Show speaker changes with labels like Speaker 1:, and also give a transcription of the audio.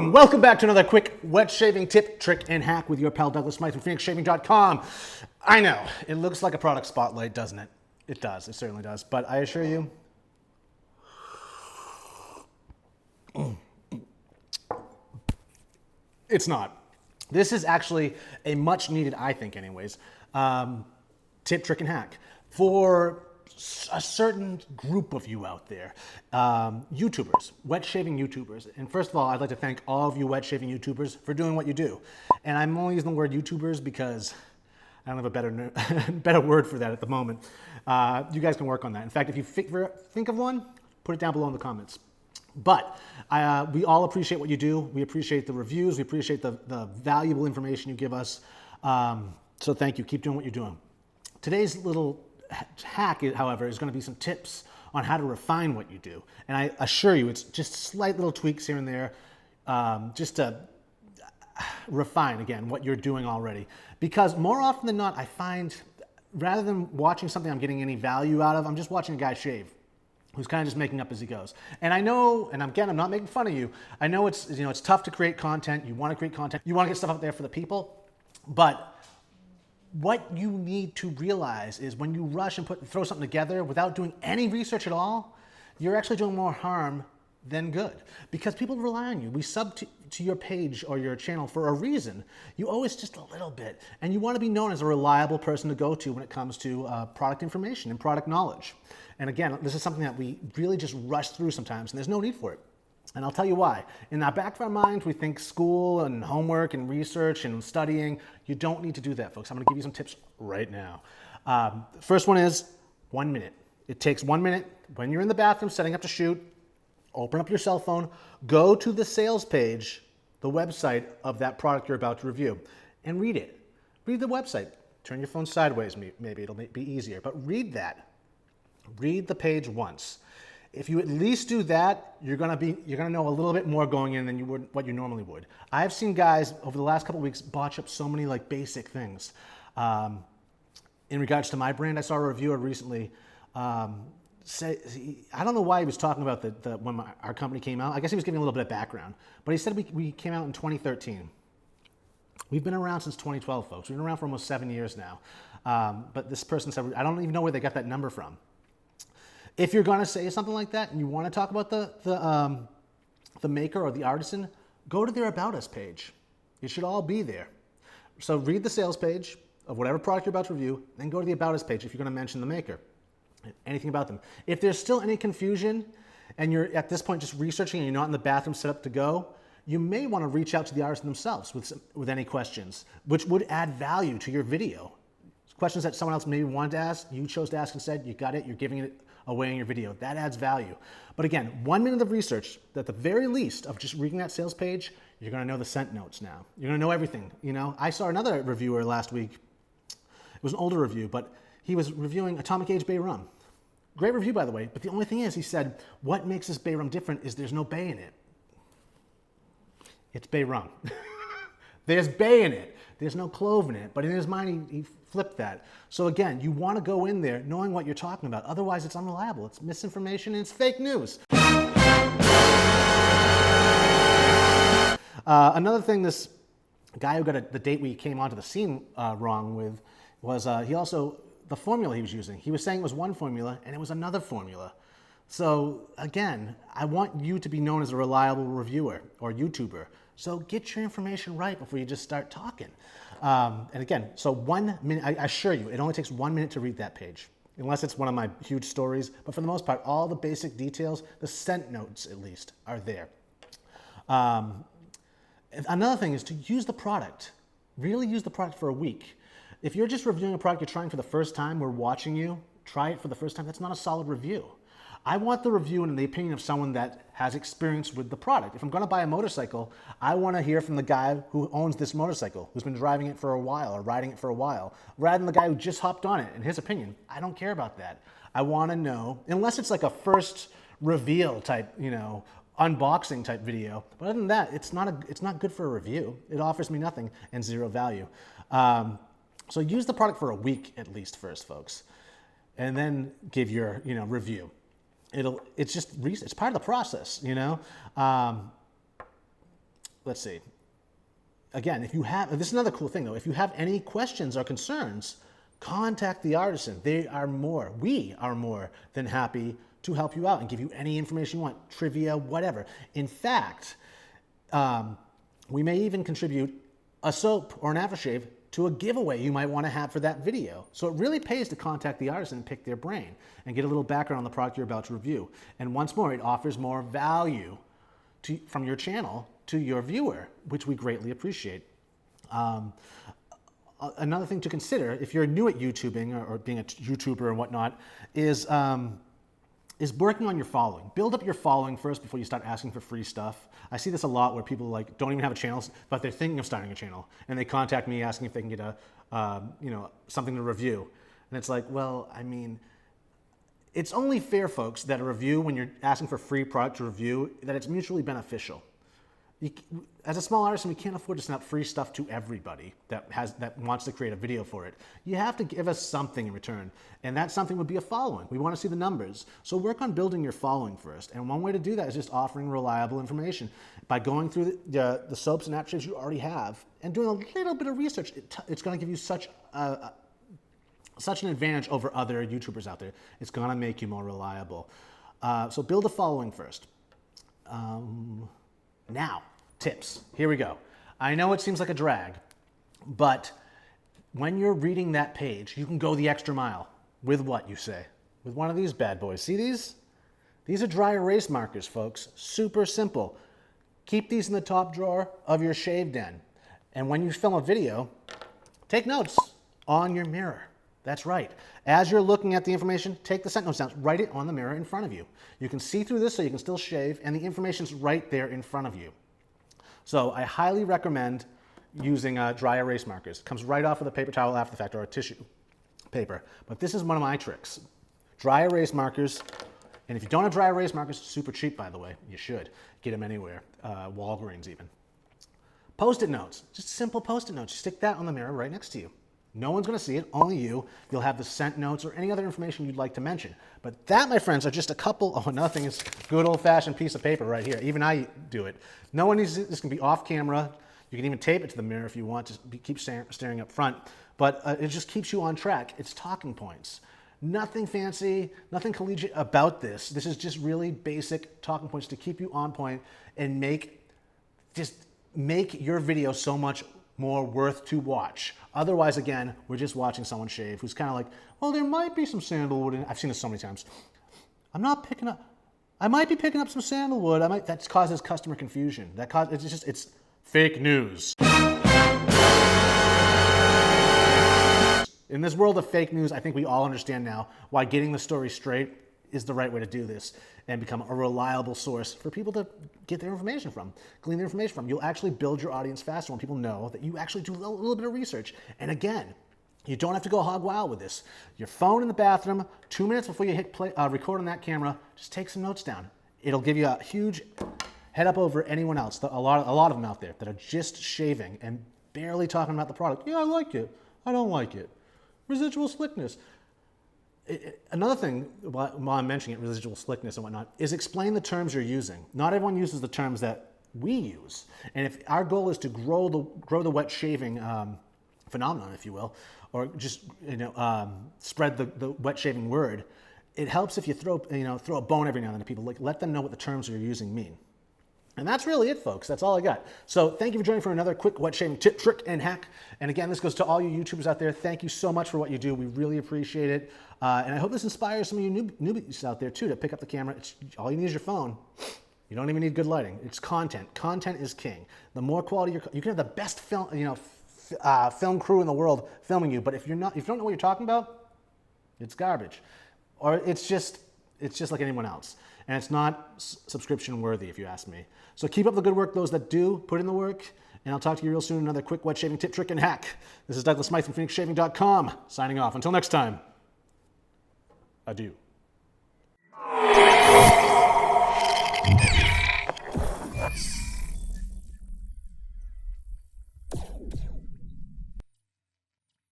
Speaker 1: Boom! Welcome back to another quick wet shaving tip, trick, and hack with your pal Douglas Smythe from PhoenixShaving.com. I know, it looks like a product spotlight, doesn't it? It does, it certainly does. But I assure you, it's not. This is actually a much needed, I think anyways, tip, trick, and hack for a certain group of you out there, YouTubers, wet shaving YouTubers. And first of all, I'd like to thank all of you wet shaving YouTubers for doing what you do. And I'm only using the word YouTubers because I don't have a better word for that at the moment. You guys can work on that. In fact, if you think of one, put it down below in the comments. But we all appreciate what you do. We appreciate the reviews. We appreciate the valuable information you give us. So thank you. Keep doing what you're doing. Today's little hack, however, is going to be some tips on how to refine what you do. And I assure you, it's just slight little tweaks here and there, just to refine, again, what you're doing already. Because more often than not, I find, rather than watching something I'm getting any value out of, I'm just watching a guy shave who's kind of just making up as he goes. And I know, and again, I'm not making fun of you, I know it's, it's tough to create content. You want to create content. You want to get stuff out there for the people. But what you need to realize is when you rush and throw something together without doing any research at all, you're actually doing more harm than good, because people rely on you. We sub to your page or your channel for a reason. You owe us just a little bit, and you want to be known as a reliable person to go to when it comes to product information and product knowledge. And again, this is something that we really just rush through sometimes, and there's no need for it. And I'll tell you why. In the back of our minds, we think school and homework and research and studying. You don't need to do that, folks. I'm going to give you some tips right now. First one is 1 minute. It takes 1 minute when you're in the bathroom setting up to shoot. Open up your cell phone, go to the sales page, the website of that product you're about to review, and read it. Read the website. Turn your phone sideways, maybe it'll be easier, but read that. Read the page once. If you at least do that, you're gonna know a little bit more going in than what you normally would. I've seen guys over the last couple of weeks botch up so many basic things. In regards to my brand, I saw a reviewer recently say, I don't know why he was talking about when our company came out. I guess he was giving a little bit of background, but he said we came out in 2013. We've been around since 2012, folks. We've been around for almost 7 years now. But this person said, I don't even know where they got that number from. If you're going to say something like that and you want to talk about the maker or the artisan, go to their About Us page. It should all be there. So read the sales page of whatever product you're about to review, then go to the About Us page if you're going to mention the maker, anything about them. If there's still any confusion and you're at this point just researching and you're not in the bathroom set up to go, you may want to reach out to the artisan themselves with any questions, which would add value to your video. Questions that someone else maybe wanted to ask, you chose to ask instead, you got it, you're giving it away in your video. That adds value. But again, 1 minute of research, at the very least of just reading that sales page, you're going to know the scent notes now. You're going to know everything. I saw another reviewer last week. It was an older review, but he was reviewing Atomic Age Bay Rum. Great review, by the way. But the only thing is, he said, what makes this Bay Rum different is there's no bay in it. It's Bay Rum. There's bay in it. There's no clove in it. But in his mind, he flipped that. So again, you want to go in there knowing what you're talking about. Otherwise, it's unreliable. It's misinformation and it's fake news. Another thing this guy who got the date we came onto the scene wrong with was the formula he was using. He was saying it was one formula and it was another formula. So again, I want you to be known as a reliable reviewer or YouTuber. So get your information right before you just start talking. And again, so 1 minute, I assure you, it only takes 1 minute to read that page, unless it's one of my huge stories. But for the most part, all the basic details, the scent notes at least, are there. Another thing is to use the product. Really use the product for a week. If you're just reviewing a product you're trying for the first time, we're watching you try it for the first time, that's not a solid review. I want the review and the opinion of someone that has experience with the product. If I'm going to buy a motorcycle, I want to hear from the guy who owns this motorcycle, who's been driving it for a while or riding it for a while, rather than the guy who just hopped on it. In his opinion, I don't care about that. I want to know, unless it's like a first reveal type, unboxing type video. But other than that, it's not good for a review. It offers me nothing and zero value. So use the product for a week at least first, folks, and then give your review. It's part of the process, let's see. Again, if you have, this is another cool thing though, if you have any questions or concerns, contact the artisan. We are more than happy to help you out and give you any information you want, trivia, whatever. In fact, we may even contribute a soap or an aftershave to a giveaway you might want to have for that video. So it really pays to contact the artisan and pick their brain and get a little background on the product you're about to review. And once more, it offers more value from your channel to your viewer, which we greatly appreciate. Another thing to consider, if you're new at YouTubing or being a YouTuber and whatnot, is working on your following. Build up your following first before you start asking for free stuff. I see this a lot where people like don't even have a channel, but they're thinking of starting a channel, and they contact me asking if they can get something to review. And it's like, well, I mean, it's only fair, folks, that a review, when you're asking for free product to review, that it's mutually beneficial. As a small artist, we can't afford to send out free stuff to everybody that wants to create a video for it. You have to give us something in return, and that something would be a following. We want to see the numbers. So work on building your following first, and one way to do that is just offering reliable information. By going through the soaps and aftershaves you already have and doing a little bit of research, it's going to give you such an advantage over other YouTubers out there. It's going to make you more reliable. So build a following first. Now, tips. Here we go. I know it seems like a drag, but when you're reading that page, you can go the extra mile. With what, you say? With one of these bad boys. See these? These are dry erase markers, folks. Super simple. Keep these in the top drawer of your shave den. And when you film a video, take notes on your mirror. That's right. As you're looking at the information, take the sentences down. Write it on the mirror in front of you. You can see through this so you can still shave, and the information's right there in front of you. So I highly recommend using dry erase markers. It comes right off of the paper towel after the fact, or a tissue paper. But this is one of my tricks. Dry erase markers, and if you don't have dry erase markers, super cheap, by the way. You should. Get them anywhere, Walgreens even. Post-it notes, just simple Post-it notes. You stick that on the mirror right next to you. No one's going to see it, only you. You'll have the sent notes or any other information you'd like to mention. But that, my friends, are just a couple. Oh, another thing is good old-fashioned piece of paper right here. Even I do it. No one needs this. Can be off camera. You can even tape it to the mirror if you want to keep staring up front. But it just keeps you on track. It's talking points. Nothing fancy, nothing collegiate about this. This is just really basic talking points to keep you on point and make your video so much more worth to watch. Otherwise, again, we're just watching someone shave who's kind of like, well, there might be some sandalwood in it. I've seen this so many times. I might be picking up some sandalwood. That causes customer confusion. It's fake news. In this world of fake news, I think we all understand now why getting the story straight is the right way to do this and become a reliable source for people to get their information from, glean their information from. You'll actually build your audience faster when people know that you actually do a little bit of research. And again, you don't have to go hog wild with this. Your phone in the bathroom, 2 minutes before you hit play, record on that camera, just take some notes down. It'll give you a huge head up over anyone else, a lot of them out there that are just shaving and barely talking about the product. Yeah, I like it. I don't like it. Residual slickness. Another thing, while I'm mentioning it, residual slickness and whatnot, is explain the terms you're using. Not everyone uses the terms that we use. And if our goal is to grow the wet shaving phenomenon, if you will, or just spread the wet shaving word, it helps if you throw a bone every now and then to people. Like, let them know what the terms you're using mean. And that's really it, folks. That's all I got. So thank you for joining for another quick wet shaving tip, trick, and hack. And again, this goes to all you YouTubers out there. Thank you so much for what you do. We really appreciate it. And I hope this inspires some of you newbies out there, too, to pick up the camera. All you need is your phone. You don't even need good lighting. It's content. Content is king. The more quality you can have the best film crew in the world filming you, but if you don't know what you're talking about, it's garbage. Or it's just like anyone else. And it's not subscription worthy, if you ask me. So keep up the good work, those that do put in the work. And I'll talk to you real soon. Another quick wet shaving tip, trick, and hack. This is Douglas Smythe from PhoenixShaving.com signing off. Until next time, adieu.